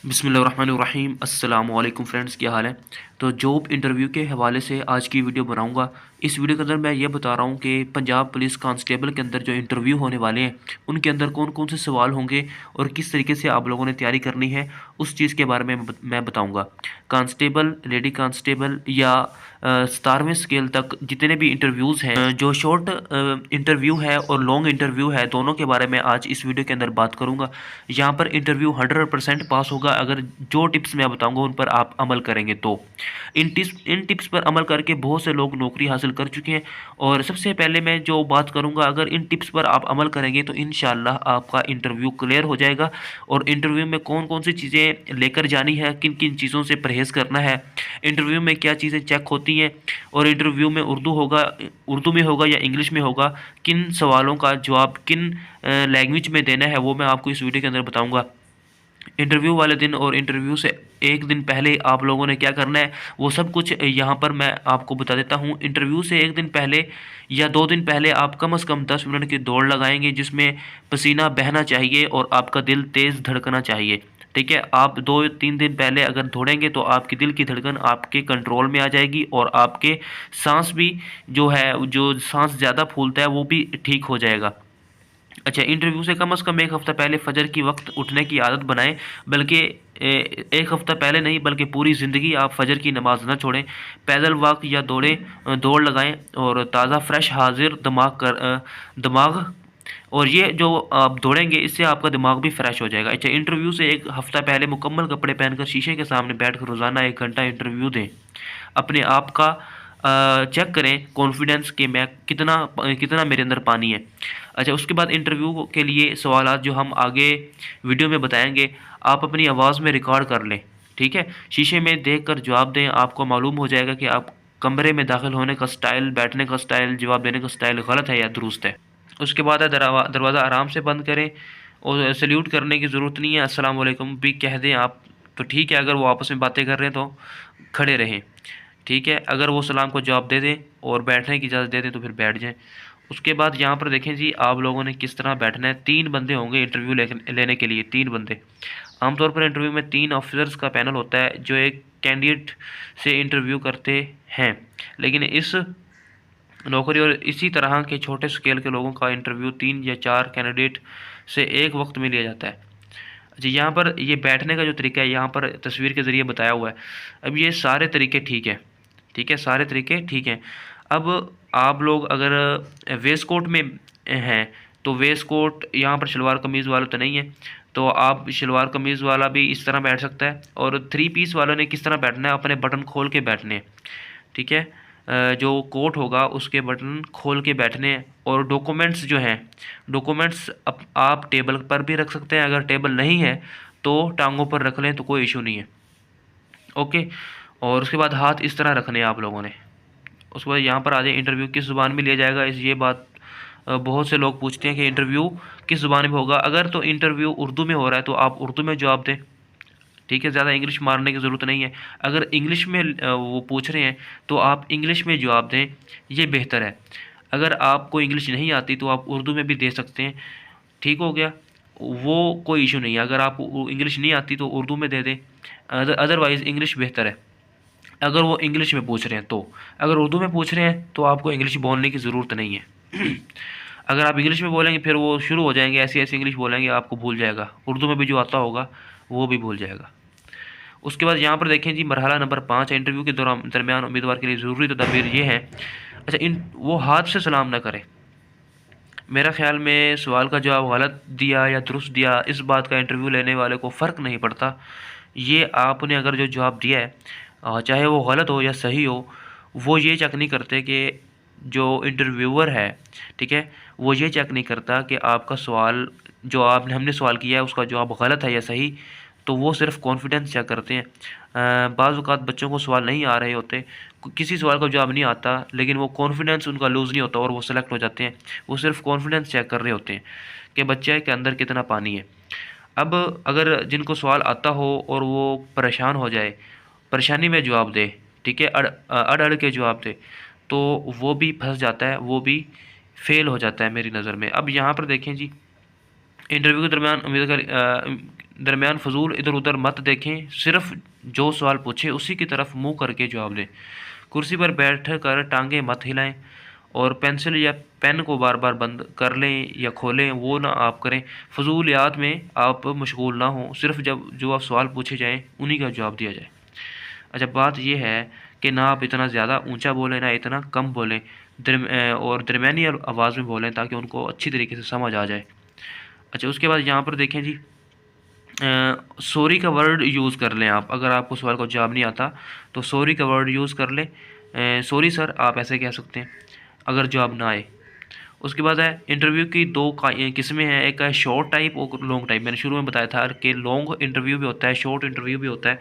बिस्मिल्लाहिर्रहमानिर्रहीम अस्सलाम वालेकुम फ्रेंड्स, क्या हाल है। तो जॉब इंटरव्यू के हवाले से आज की वीडियो बनाऊंगा। इस वीडियो के अंदर मैं ये बता रहा हूँ कि पंजाब पुलिस कांस्टेबल के अंदर जो इंटरव्यू होने वाले हैं उनके अंदर कौन कौन से सवाल होंगे और किस तरीके से आप लोगों ने तैयारी करनी है, उस चीज़ के बारे में मैं बताऊँगा। कांस्टेबल, लेडी कांस्टेबल या 17वें स्केल तक जितने भी इंटरव्यूज़ हैं, जो शॉर्ट इंटरव्यू है और लॉन्ग इंटरव्यू है, दोनों के बारे में आज इस वीडियो के अंदर बात करूँगा। यहाँ पर इंटरव्यू 100% पास होगा अगर जो टिप्स मैं बताऊंगा उन पर आप अमल करेंगे तो। इन टिप्स पर अमल करके बहुत से लोग नौकरी हासिल कर चुके हैं। और सबसे पहले मैं जो बात करूंगा, अगर इन टिप्स पर आप अमल करेंगे तो इंशाल्लाह आपका इंटरव्यू क्लियर हो जाएगा। और इंटरव्यू में कौन कौन सी चीज़ें लेकर जानी है, किन किन चीज़ों से परहेज़ करना है, इंटरव्यू में क्या चीज़ें चेक होती हैं, और इंटरव्यू में उर्दू में होगा या इंग्लिश में होगा, किन सवालों का जवाब किन लैंग्वेज में देना है, वो मैं आपको इस वीडियो के अंदर बताऊंगा। इंटरव्यू वाले दिन और इंटरव्यू से एक दिन पहले आप लोगों ने क्या करना है, वो सब कुछ यहाँ पर मैं आपको बता देता हूँ। इंटरव्यू से एक दिन पहले या 2 दिन पहले आप कम से कम 10 मिनट की दौड़ लगाएंगे, जिसमें पसीना बहना चाहिए और आपका दिल तेज़ धड़कना चाहिए। ठीक है, आप 2-3 दिन पहले अगर दौड़ेंगे तो आपकी दिल की धड़कन आपके कंट्रोल में आ जाएगी और आपके सांस भी जो है, जो सांस ज़्यादा फूलता है वो भी ठीक हो जाएगा। अच्छा, इंटरव्यू से कम एक हफ़्ता पहले फ़जर की वक्त उठने की आदत बनाएं। बल्कि एक हफ़्ता पहले नहीं, बल्कि पूरी ज़िंदगी आप फ़जर की नमाज़ ना छोड़ें। पैदल वॉक या दौड़ लगाएं और ताज़ा फ्रेश हाजिर दिमाग, और ये जो आप दौड़ेंगे इससे आपका दिमाग भी फ्रेश हो जाएगा। अच्छा, इंटरव्यू से एक हफ़्ता पहले मुकम्मल कपड़े पहनकर शीशे के सामने बैठकर रोज़ाना 1 घंटा इंटरव्यू दें। अपने आप का चेक करें कॉन्फिडेंस कि मैं कितना कितना मेरे अंदर पानी है। अच्छा, उसके बाद इंटरव्यू के लिए सवालात जो हम आगे वीडियो में बताएंगे, आप अपनी आवाज़ में रिकॉर्ड कर लें। ठीक है, शीशे में देखकर जवाब दें। आपको मालूम हो जाएगा कि आप कमरे में दाखिल होने का स्टाइल, बैठने का स्टाइल, जवाब देने का स्टाइल गलत है या दुरुस्त है। उसके बाद है दरवाज़ा आराम से बंद करें और सल्यूट करने की ज़रूरत नहीं है, अस्सलाम वालेकुम भी कह दें आप तो ठीक है। अगर वो आपस में बातें कर रहे हैं तो खड़े रहें। ठीक है, अगर वो सलाम को जवाब दे दें और बैठने की इजाज़त दे दें तो फिर बैठ जाएं। उसके बाद यहाँ पर देखें जी, आप लोगों ने किस तरह बैठना है। 3 बंदे होंगे इंटरव्यू लेने के लिए, 3 बंदे। आमतौर पर इंटरव्यू में 3 ऑफिसर्स का पैनल होता है जो एक कैंडिडेट से इंटरव्यू करते हैं, लेकिन इस नौकरी और इसी तरह के छोटे स्केल के लोगों का इंटरव्यू 3 या 4 कैंडिडेट से एक वक्त में लिया जाता है। अच्छा, यहाँ पर ये बैठने का जो तरीका है यहाँ पर तस्वीर के ज़रिए बताया हुआ है। अब ये सारे तरीके ठीक है, ठीक है, सारे तरीके ठीक हैं। अब आप लोग अगर वेस्ट कोट में हैं तो वेस्ट कोट, यहाँ पर शलवार कमीज़ वाला तो नहीं है, तो आप शलवार कमीज़ वाला भी इस तरह बैठ सकता है। और 3 पीस वालों ने किस तरह बैठना है, अपने बटन खोल के बैठने हैं। ठीक है, जो कोट होगा उसके बटन खोल के बैठने हैं। और डॉक्यूमेंट्स जो हैं, डॉक्यूमेंट्स आप टेबल पर भी रख सकते हैं, अगर टेबल नहीं है तो टांगों पर रख लें तो कोई इशू नहीं है। ओके, और उसके बाद हाथ इस तरह रखने हैं आप लोगों ने। उसके बाद यहाँ पर आ जाए, इंटरव्यू किस ज़ुबान में लिया जाएगा। इस ये बात बहुत से लोग पूछते हैं कि इंटरव्यू किस ज़ुबान में होगा। अगर तो इंटरव्यू उर्दू में हो रहा है तो आप उर्दू में जवाब दें। ठीक है, ज़्यादा इंग्लिश मारने की ज़रूरत नहीं है। अगर इंग्लिश में वो पूछ रहे हैं तो आप इंग्लिश में जवाब दें, ये बेहतर है। अगर आपको इंग्लिश नहीं आती तो आप उर्दू में भी दे सकते हैं। ठीक हो गया, वो कोई इशू नहीं है। अगर आपको इंग्लिश नहीं आती तो उर्दू में दे दें, अदरवाइज़ इंग्लिश बेहतर है अगर वो इंग्लिश में पूछ रहे हैं तो। अगर उर्दू में पूछ रहे हैं तो आपको इंग्लिश बोलने की ज़रूरत नहीं है। अगर आप इंग्लिश में बोलेंगे फिर वो शुरू हो जाएंगे, ऐसी ऐसी इंग्लिश बोलेंगे आपको भूल जाएगा, उर्दू में भी जो आता होगा वो भी भूल जाएगा। उसके बाद यहाँ पर देखें जी, मरहला नंबर 5 है। इंटरव्यू के दरमियान उम्मीदवार के लिए ज़रूरी तदबीर ये है। अच्छा, इन वो हाथ से सलाम ना करें। मेरा ख्याल में सवाल का जवाब गलत दिया या दुरुस्त दिया, इस बात का इंटरव्यू लेने वाले को फ़र्क नहीं पड़ता। ये आपने अगर जो जवाब दिया है, चाहे वो गलत हो या सही हो, वो ये चेक नहीं करते कि जो इंटरव्यूअर है, ठीक है, वो ये चेक नहीं करता कि आपका सवाल जो आपने हमने सवाल किया है उसका जवाब गलत है या सही। तो वो सिर्फ कॉन्फिडेंस चेक करते हैं। बाज़ औक़ात बच्चों को सवाल नहीं आ रहे होते, किसी सवाल का जवाब नहीं आता, लेकिन वो कॉन्फिडेंस उनका लूज़ नहीं होता और वो सेलेक्ट हो जाते हैं। वो सिर्फ कॉन्फिडेंस चेक कर रहे होते हैं कि बच्चे के अंदर कितना पानी है। अब अगर जिनको सवाल आता हो और वो परेशान हो जाए, परेशानी में जवाब दे, ठीक है, अड़ अड़ के जवाब दे, तो वो भी फंस जाता है, वो भी फेल हो जाता है मेरी नज़र में। अब यहाँ पर देखें जी, इंटरव्यू के दरमियान फजूल इधर उधर मत देखें, सिर्फ जो सवाल पूछे उसी की तरफ मुंह करके जवाब दें। कुर्सी पर बैठ कर टांगें मत हिलाएं और पेंसिल या पेन को बार बार बंद कर लें या खोलें वो ना आप करें। फजूलियात में आप मशगूल ना हों, सिर्फ जब जो आप सवाल पूछे जाएँ उन्हीं का जवाब दिया जाए। अच्छा, बात यह है कि ना आप इतना ज़्यादा ऊंचा बोलें ना इतना कम बोलें, और दरमियानी आवाज़ में बोलें ताकि उनको अच्छी तरीके से समझ आ जाए। अच्छा, उसके बाद यहाँ पर देखें जी, सॉरी का वर्ड यूज़ कर लें आप। अगर आपको सवाल का जवाब नहीं आता तो सॉरी का वर्ड यूज़ कर लें। सॉरी सर, आप ऐसे कह सकते हैं अगर जवाब ना आए। उसके बाद है इंटरव्यू की दो किस्में हैं, एक है शॉर्ट टाइप और लॉन्ग टाइप। मैंने शुरू में बताया था कि लॉन्ग इंटरव्यू भी होता है, शॉर्ट इंटरव्यू भी होता है।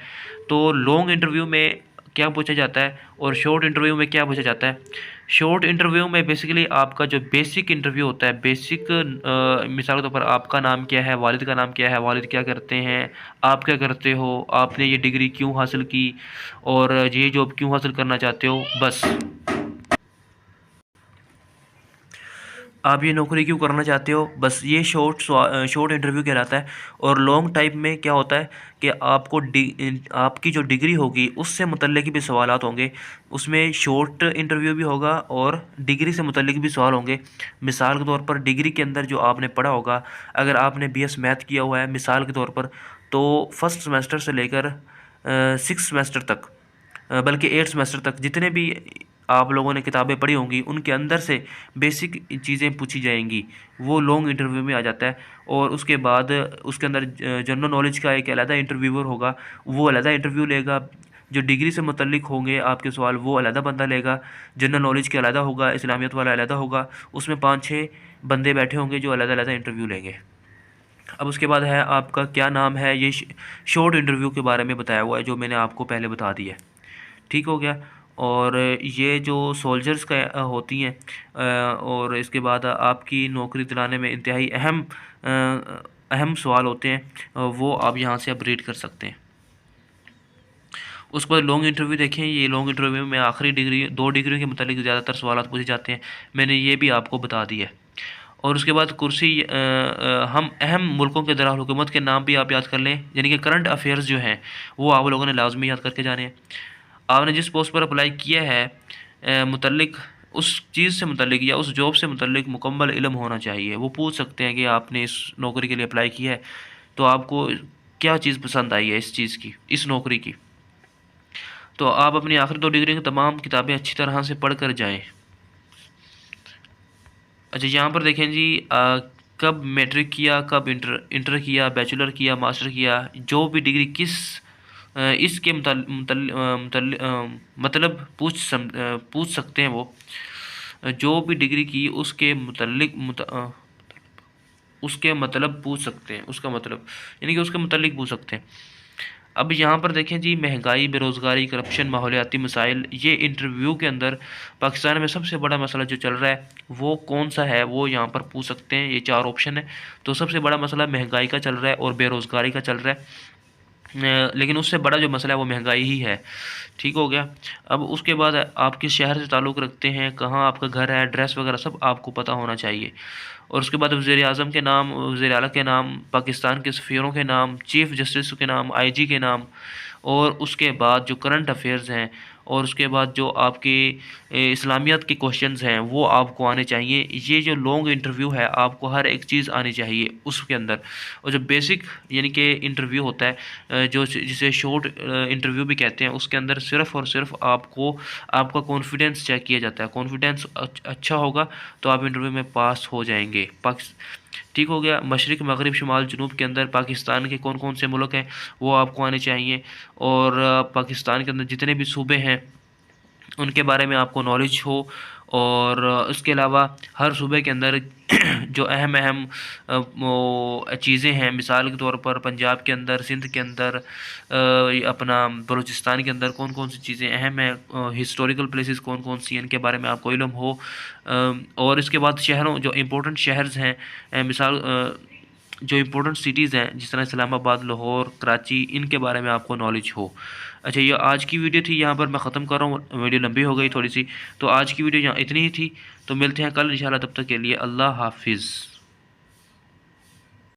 तो लॉन्ग इंटरव्यू में क्या पूछा जाता है और शॉर्ट इंटरव्यू में क्या पूछा जाता है। शॉर्ट इंटरव्यू में बेसिकली आपका जो बेसिक इंटरव्यू होता है, बेसिक मिसाल के तौर पर आपका नाम क्या है, वालिद का नाम क्या है, वालिद क्या करते हैं, आप क्या करते हो, आपने ये डिग्री क्यों हासिल की और ये जॉब क्यों हासिल करना चाहते हो, बस आप ये नौकरी क्यों करना चाहते हो, बस ये शॉर्ट इंटरव्यू कहलाता है। और लॉन्ग टाइप में क्या होता है कि आपकी जो डिग्री होगी उससे मुतल्लिक भी सवालात होंगे। उसमें शॉर्ट इंटरव्यू भी होगा और डिग्री से मुतल्लिक भी सवाल होंगे। मिसाल के तौर पर डिग्री के अंदर जो आपने पढ़ा होगा, अगर आपने BS मैथ किया हुआ है मिसाल के तौर पर, तो फर्स्ट सेमेस्टर से लेकर 6 सेमेस्टर तक, बल्कि 8 सेमेस्टर तक जितने भी आप लोगों ने किताबें पढ़ी होंगी उनके अंदर से बेसिक चीज़ें पूछी जाएंगी, वो लॉन्ग इंटरव्यू में आ जाता है। और उसके बाद उसके अंदर जनरल नॉलेज का एक अलहदा इंटरव्यूअर होगा, वो अलहदा इंटरव्यू लेगा। जो डिग्री से मुतल्लिक होंगे आपके सवाल वो अलहदा बंदा लेगा। जनरल नॉलेज के अलहदा होगा, इस्लामियत वाला अलहदा होगा, उसमें 5-6 बंदे बैठे होंगे जो अलहदा अलहदा इंटरव्यू लेंगे। अब उसके बाद है आपका क्या नाम है, ये शॉर्ट इंटरव्यू के बारे में बताया हुआ है जो मैंने आपको पहले बता दिया। ठीक हो गया। और ये जो सोल्जर्स का होती हैं, और इसके बाद आपकी नौकरी दिलाने में इंतहाई अहम सवाल होते हैं, वो आप यहाँ से अब रीड कर सकते हैं। उसके बाद लॉन्ग इंटरव्यू देखें। ये लॉन्ग इंटरव्यू में आखिरी डिग्री 2 डिग्रियों के मतलब ज़्यादातर सवाल पूछे जाते हैं, मैंने ये भी आपको बता दिया है। और उसके बाद कुर्सी, हम अहम मुल्कों के दरार हुकूमत के नाम भी आप याद कर लें, यानी कि करंट अफेयर्स जो हैं वो आप लोगों ने लाजमी याद करके जाने हैं। आपने जिस पोस्ट पर अप्लाई किया है मुतल्लिक उस चीज़ से मुतल्लिक या उस जॉब से मुतल्लिक मुकम्मल इल्म होना चाहिए। वो पूछ सकते हैं कि आपने इस नौकरी के लिए अप्लाई किया है तो आपको क्या चीज़ पसंद आई है इस चीज़ की, इस नौकरी की। तो आप अपनी आखिरी 2 डिग्री की तमाम किताबें अच्छी तरह से पढ़ कर जाएँ। अच्छा, यहाँ पर देखें जी, कब मैट्रिक किया, कब इंटर किया, बैचलर किया, मास्टर किया, जो भी डिग्री किस इसके मतलब पूछ सकते हैं वो। जो भी डिग्री की उसके उसके मतलब पूछ सकते हैं, उसका मतलब यानी कि उसके मुतल्लिक पूछ सकते हैं। अब यहाँ पर देखें जी, महंगाई, बेरोज़गारी, करप्शन, माहौलियाती मसाइल, ये इंटरव्यू के अंदर पाकिस्तान में सबसे बड़ा मसला जो चल रहा है वो कौन सा है, वो यहाँ पर पूछ सकते हैं। ये 4 ऑप्शन है। तो सबसे बड़ा मसला महंगाई का चल रहा है और बेरोज़गारी का चल रहा है। लेकिन उससे बड़ा जो मसला है वो महंगाई ही है। ठीक हो गया। अब उसके बाद आप किस शहर से ताल्लुक़ रखते हैं, कहाँ आपका घर है, एड्रेस वगैरह सब आपको पता होना चाहिए। और उसके बाद वज़ीर आज़म के नाम, वज़ीर आला के नाम, पाकिस्तान के सफ़ीरों के नाम, चीफ़ जस्टिस के नाम, IG के नाम, और उसके बाद जो करंट अफेयर्स हैं, और उसके बाद जो आपके इस्लामियत के क्वेश्चंस हैं वो आपको आने चाहिए। ये जो लॉन्ग इंटरव्यू है आपको हर एक चीज़ आनी चाहिए उसके अंदर। और जो बेसिक यानी कि इंटरव्यू होता है, जो जिसे शॉर्ट इंटरव्यू भी कहते हैं, उसके अंदर सिर्फ़ और सिर्फ आपको आपका कॉन्फिडेंस चेक किया जाता है। कॉन्फिडेंस अच्छा होगा तो आप इंटरव्यू में पास हो जाएंगे। ठीक हो गया। मशरिक़, मगरिब, शुमाल, जनूब के अंदर पाकिस्तान के कौन कौन से मुल्क हैं वो आपको आने चाहिए। और पाकिस्तान के अंदर जितने भी सूबे हैं उनके बारे में आपको नॉलेज हो। और इसके अलावा हर सूबे के अंदर जो अहम अहम वो चीज़ें हैं, मिसाल के तौर पर पंजाब के अंदर, सिंध के अंदर, अपना बलूचिस्तान के अंदर कौन कौन सी चीज़ें अहम हैं, हिस्टोरिकल प्लेसेस कौन कौन सी हैं, इनके बारे में आपको इल्म हो। और इसके बाद शहरों, जो इम्पोर्टेंट शहर्स हैं, मिसाल जो इम्पोर्टेंट सिटीज़ हैं जिस तरह इस्लामाबाद, लाहौर, कराची, इनके बारे में आपको नॉलेज हो। अच्छा, ये आज की वीडियो थी, यहाँ पर मैं ख़त्म कर रहा हूँ, वीडियो लंबी हो गई थोड़ी सी, तो आज की वीडियो यहाँ इतनी ही थी। तो मिलते हैं कल इंशाल्लाह, तब तक के लिए अल्लाह हाफिज़।